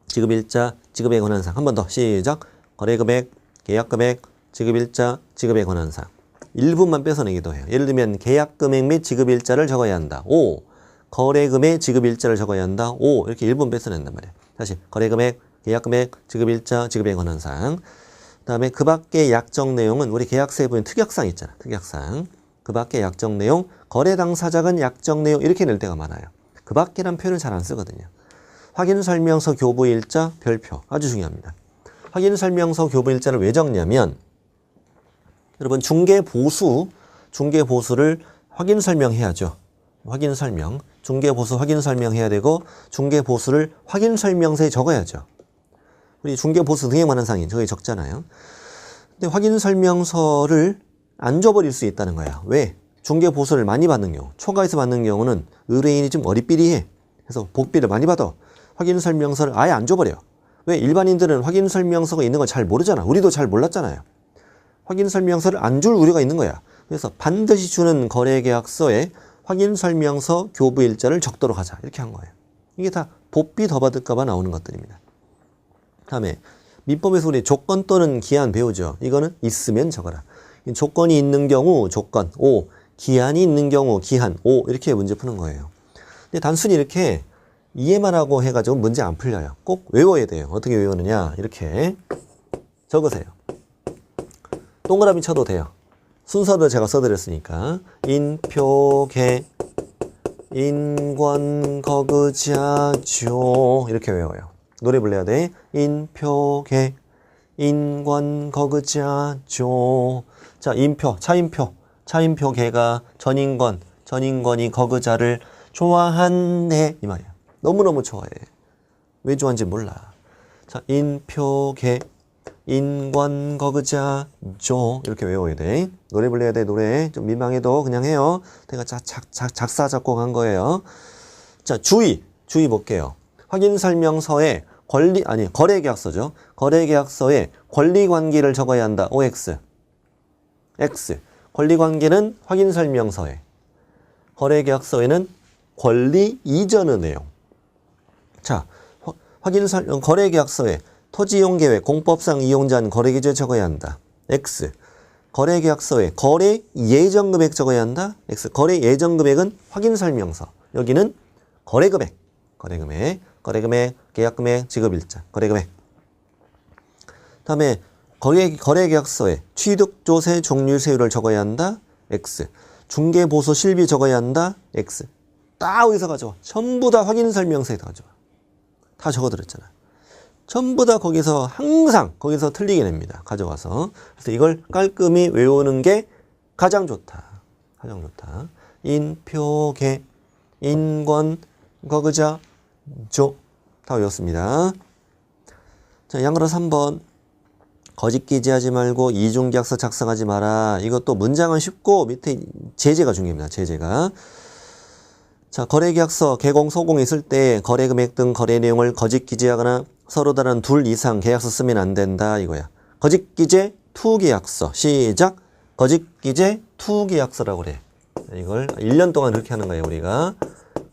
지급일자, 지급에 관한 사항. 한 번 더. 시작. 거래 금액, 계약 금액, 지급일자, 지급에 관한 사항. 1분만 뺏어내기도 해요. 예를 들면 계약 금액 및 지급일자를 적어야 한다. 5. 거래금액, 지급일자를 적어야 한다. 5. 이렇게 1분 뺏어낸단 말이에요. 다시 거래금액, 계약금액, 지급일자, 지급에 관한 사항. 그 다음에 그 밖의 약정 내용은 우리 계약서에 보면 특약사항 있잖아. 특약사항. 그 밖의 약정 내용, 거래 당사자 간 약정 내용 이렇게 낼 때가 많아요. 그 밖이란 표현을 잘 안 쓰거든요. 확인설명서 교부일자, 별표. 아주 중요합니다. 확인설명서 교부일자를 왜 적냐면 여러분 중개보수를 확인설명해야죠. 확인설명. 중개보수 확인설명해야 되고 중개보수를 확인설명서에 적어야죠. 우리 중개보수 등에 관한 사항이 저기 적잖아요. 근데 확인설명서를 안 줘버릴 수 있다는 거야. 왜? 중개보수를 많이 받는 경우, 초과해서 받는 경우는 의뢰인이 좀 어리삐리해. 그래서 복비를 많이 받아. 확인설명서를 아예 안 줘버려. 왜? 일반인들은 확인설명서가 있는 걸 잘 모르잖아. 우리도 잘 몰랐잖아요. 확인설명서를 안 줄 우려가 있는 거야. 그래서 반드시 주는 거래계약서에 확인설명서 교부일자를 적도록 하자. 이렇게 한 거예요. 이게 다 복비 더 받을까봐 나오는 것들입니다. 다음에 민법에서 우리 조건 또는 기한 배우죠. 이거는 있으면 적어라. 조건이 있는 경우 조건 O, 기한이 있는 경우 기한 O 이렇게 문제 푸는 거예요. 근데 단순히 이렇게 이해만 하고 해가지고 문제 안 풀려요. 꼭 외워야 돼요. 어떻게 외우느냐 이렇게 적으세요. 동그라미 쳐도 돼요. 순서도 제가 써드렸으니까 인표계 인권거그자죠 이렇게 외워요. 노래 불러야 돼. 인표계 인권거그자죠. 자, 인표, 차인표계가 전인권이 거그자를 좋아한대 이 말이야. 너무너무 좋아해. 왜 좋아하는지 몰라. 자, 인표계 인권거그자죠 이렇게 외워야 돼. 노래 불러야 돼. 노래 좀 민망해도 그냥 해요. 내가 작사 작곡한 거예요. 자, 주의 볼게요. 확인설명서에 거래계약서죠. 거래계약서에 권리관계를 적어야 한다. OX X 권리관계는 확인설명서에, 거래계약서에는 권리 이전의 내용. 자, 거래계약서에 토지이용계획, 공법상 이용자는 거래기재 적어야 한다. X. 거래계약서에 거래 예정금액 적어야 한다. X. 거래 예정금액은 확인설명서. 여기는 거래금액, 계약금액, 지급일자, 거래금액. 다음에 거래계약서에 취득조세 종류세율을 적어야 한다. X. 중개보수 실비 적어야 한다. X. 딱 어디서 가져와? 전부 다 확인설명서에 다 가져와. 다 적어드렸잖아. 전부 다 거기서 항상 거기서 틀리게 냅니다. 가져와서. 그래서 이걸 깔끔히 외우는 게 가장 좋다. 가장 좋다. 인표계, 인권, 거그자, 조. 다 외웠습니다. 자, 양으로 3번. 거짓 기재하지 말고 이중계약서 작성하지 마라. 이것도 문장은 쉽고 밑에 제재가 중요합니다. 제재가. 자, 거래계약서 개공, 소공 있을 때 거래 금액 등 거래 내용을 거짓 기재하거나 서로 다른 둘 이상 계약서 쓰면 안 된다 이거야. 거짓 기재 투계약서. 시작. 거짓 기재 투계약서라고 그래. 이걸 1년 동안 그렇게 하는 거예요, 우리가.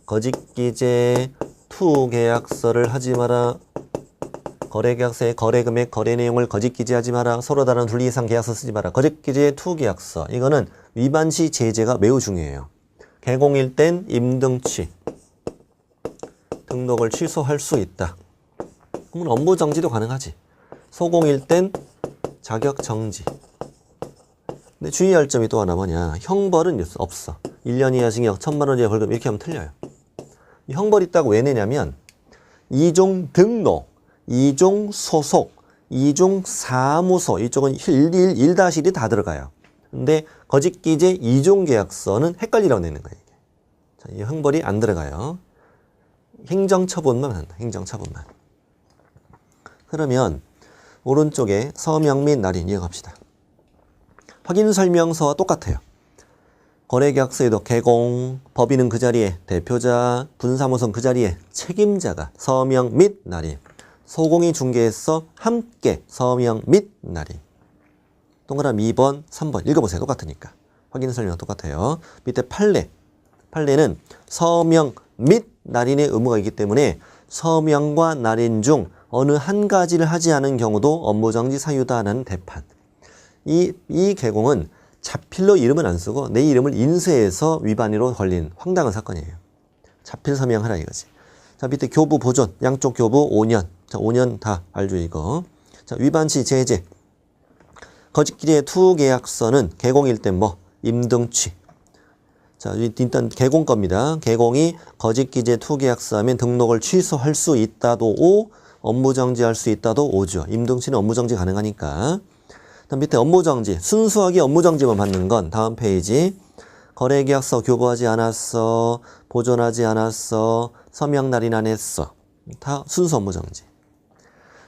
거짓 기재 투계약서를 하지 마라. 거래계약서에 거래 금액, 거래 내용을 거짓 기재하지 마라. 서로 다른 둘 이상 계약서 쓰지 마라. 거짓 기재 투계약서. 이거는 위반 시 제재가 매우 중요해요. 개공일 땐 임등치. 등록을 취소할 수 있다. 그러면 업무 정지도 가능하지. 소공일 땐 자격 정지. 근데 주의할 점이 또 하나 뭐냐. 형벌은 없어. 1년 이하 징역, 1,000만 원 이하 벌금 이렇게 하면 틀려요. 이 형벌 있다고 왜 내냐면 이종 등록, 이종 소속, 이종 사무소 이쪽은 1-1이 다 들어가요. 근데 거짓 기재 이종 계약서는 헷갈리라고 내는 거예요. 자, 이 형벌이 안 들어가요. 행정처분만 한다. 행정처분만. 그러면 오른쪽에 서명 및 날인 이어갑시다. 확인설명서와 똑같아요. 거래계약서에도 개공, 법인은 그 자리에, 대표자, 분사무소는 그 자리에, 책임자가 서명 및 날인. 소공이 중개했어 함께 서명 및 날인. 동그라미 2번, 3번 읽어보세요. 똑같으니까. 확인설명 똑같아요. 밑에 판례. 판례는 서명 및 날인의 의무가 있기 때문에 서명과 날인 중 어느 한 가지를 하지 않은 경우도 업무정지 사유다라는 대판. 이 개공은 자필로 이름은 안 쓰고 내 이름을 인쇄해서 위반으로 걸린 황당한 사건이에요. 자필 서명하라 이거지. 자, 밑에 교부 보존. 양쪽 교부 5년. 자, 5년 다 알죠, 이거. 자, 위반 시 제재. 거짓 기재 투계약서는 개공일 땐 뭐? 임등치. 자, 일단 개공 겁니다. 개공이 거짓 기재 투계약서 하면 등록을 취소할 수 있다도 오, 업무정지할 수 있다도 오죠. 임등치는 업무정지 가능하니까. 다음 밑에 업무정지. 순수하게 업무정지만 받는 건 다음 페이지. 거래계약서 교부하지 않았어. 보존하지 않았어. 서명 날인 안 했어. 다 순수 업무정지.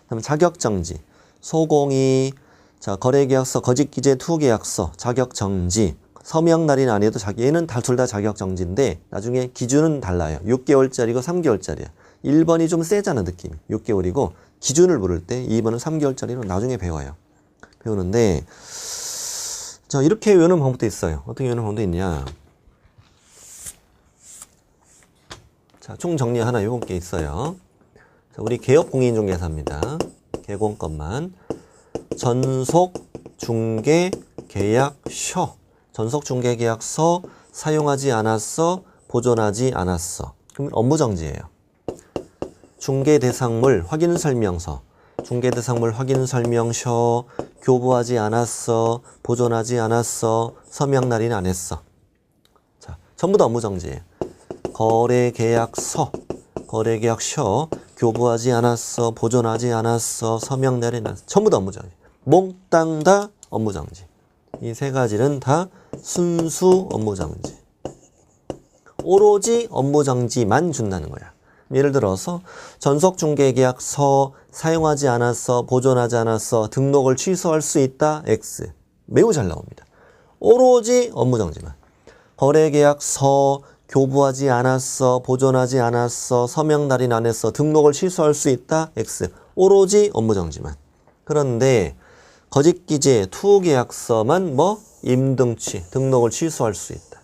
다음 자격정지. 소공이 자 거래계약서 거짓기재 투계약서 자격정지. 서명 날인 안 해도 얘는 둘 다 자격정지인데 나중에 기준은 달라요. 6개월짜리고 3개월짜리야. 1번이 좀 세잖아 느낌이. 6개월이고 기준을 물을 때 2번은 3개월짜리로 나중에 배워요. 배우는데 자 이렇게 외우는 방법도 있어요. 어떻게 외우는 방법도 있냐. 자, 총 정리 하나 요건 게 있어요. 자, 우리 개업공인중개사입니다. 개공 것만. 전속 중개 계약서. 전속 중개 계약서 사용하지 않았어. 보존하지 않았어. 그러면 업무정지예요. 중개대상물 확인설명서. 중개대상물 확인설명서. 교부하지 않았어. 보존하지 않았어. 서명 날인 안 했어. 자, 전부 다 업무정지예요. 거래계약서. 거래계약서. 교부하지 않았어. 보존하지 않았어. 서명 날인 안 했어. 전부 다 업무정지. 몽땅 다 업무정지. 이 세 가지는 다 순수 업무정지. 오로지 업무정지만 준다는 거야. 예를 들어서 전속중개계약서 사용하지 않았어, 보존하지 않았어, 등록을 취소할 수 있다, X. 매우 잘 나옵니다. 오로지 업무정지만. 거래계약서 교부하지 않았어, 보존하지 않았어, 서명 날인 안 했어, 등록을 취소할 수 있다, X. 오로지 업무정지만. 그런데 거짓기재 투계약서만 뭐 임등치, 등록을 취소할 수 있다.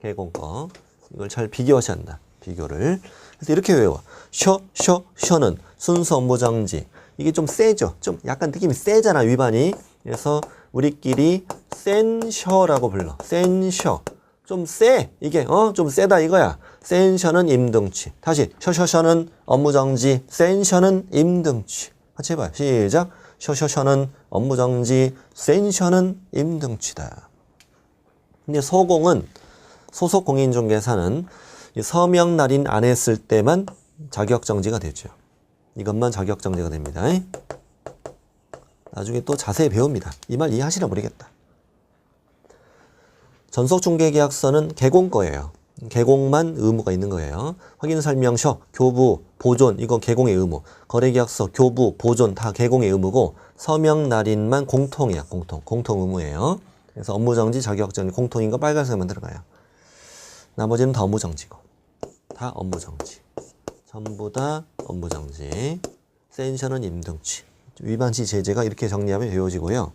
개공거. 이걸 잘 비교하셔야 한다. 비교를. 그래서 이렇게 외워. 셔는 순수 업무정지. 이게 좀 세죠? 좀 약간 느낌이 세잖아, 위반이. 그래서 우리끼리 센 셔라고 불러. 센 셔. 좀 세. 이게 좀 세다 이거야. 센 셔는 임등치. 다시 셔는 업무정지. 센 셔는 임등치. 같이 해봐요. 시작. 셔는 업무정지. 센 셔는 임등치다. 근데 소공은 소속 공인중개사는 서명 날인 안 했을 때만 자격정지가 되죠. 이것만 자격정지가 됩니다. 나중에 또 자세히 배웁니다. 이 말 이해하시나 모르겠다. 전속중개계약서는 개공 거예요. 개공만 의무가 있는 거예요. 확인설명서, 교부, 보존 이건 개공의 의무. 거래계약서, 교부, 보존 다 개공의 의무고 서명 날인만 공통이야. 공통 의무예요. 그래서 업무정지, 자격정지 공통인 거 빨간색만 들어가요. 나머지는 다 업무정지고. 다 업무정지. 전부 다 업무정지. 센션은 임등치. 위반시 제재가 이렇게 정리하면 외워지고요.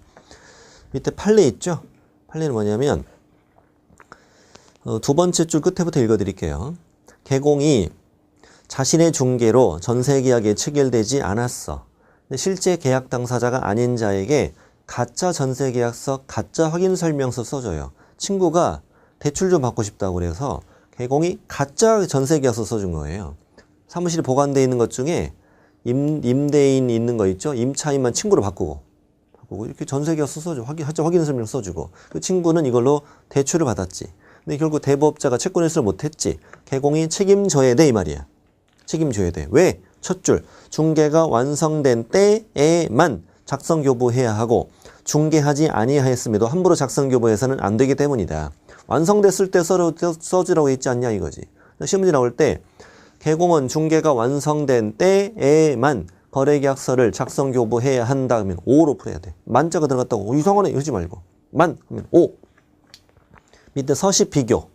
밑에 판례 있죠? 판례는 뭐냐면 두 번째 줄 끝에부터 읽어드릴게요. 개공이 자신의 중개로 전세계약에 체결되지 않았어. 근데 실제 계약 당사자가 아닌 자에게 가짜 전세계약서, 가짜 확인설명서 써줘요. 친구가 대출 좀 받고 싶다고 그래서 개공이 가짜 전세계약서 써준 거예요. 사무실에 보관되어 있는 것 중에 임대인 있는 거 있죠? 임차인만 친구로 바꾸고 이렇게 전세계약서 써줘. 확인설명 써주고 그 친구는 이걸로 대출을 받았지. 근데 결국 대부업자가 채권 회수를 못했지. 개공이 책임져야 돼 이 말이야. 책임져야 돼. 왜? 첫 줄. 중개가 완성된 때에만 작성교부해야 하고 중개하지 아니하였음에도 함부로 작성교부해서는 안 되기 때문이다. 완성됐을 때 써주라고 했지 않냐 이거지. 시험지 나올 때 개공은 중개가 완성된 때에만 거래계약서를 작성교부해야 한다 하면 5로 풀어야 돼. 만자가 들어갔다고 이상하네 이러지 말고 만 하면 5. 밑에 서식 비교.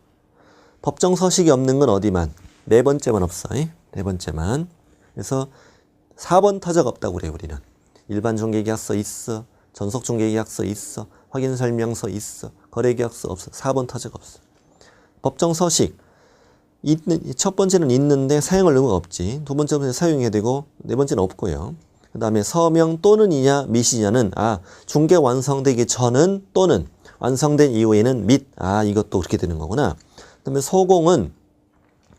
법정 서식이 없는 건 어디만? 네 번째만 없어. 네 번째만. 그래서 4번 타자가 없다고 그래요 우리는. 일반 중개계약서 있어. 전속 중개계약서 있어. 확인설명서 있어. 거래계약서 없어. 4번 타자가 없어. 법정 서식. 첫 번째는 있는데 사용할 의무가 없지. 두 번째는 사용해야 되고 네 번째는 없고요. 그 다음에 서명 또는 이냐 및이냐는 중개 완성되기 전은 또는 완성된 이후에는 및 이것도 그렇게 되는 거구나. 그 다음에 소공은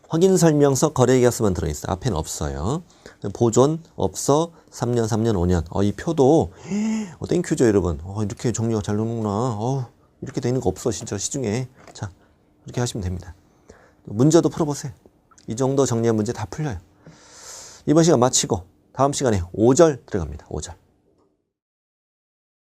확인설명서 거래계약서만 들어있어. 앞에는 없어요. 보존 없어. 3년 5년. 이 표도 땡큐죠 여러분. 이렇게 정리가 잘 되는구나. 이렇게 되는 거 없어 진짜 시중에. 자 이렇게 하시면 됩니다. 문제도 풀어보세요. 이 정도 정리한 문제 다 풀려요. 이번 시간 마치고 다음 시간에 5절 들어갑니다. 5절.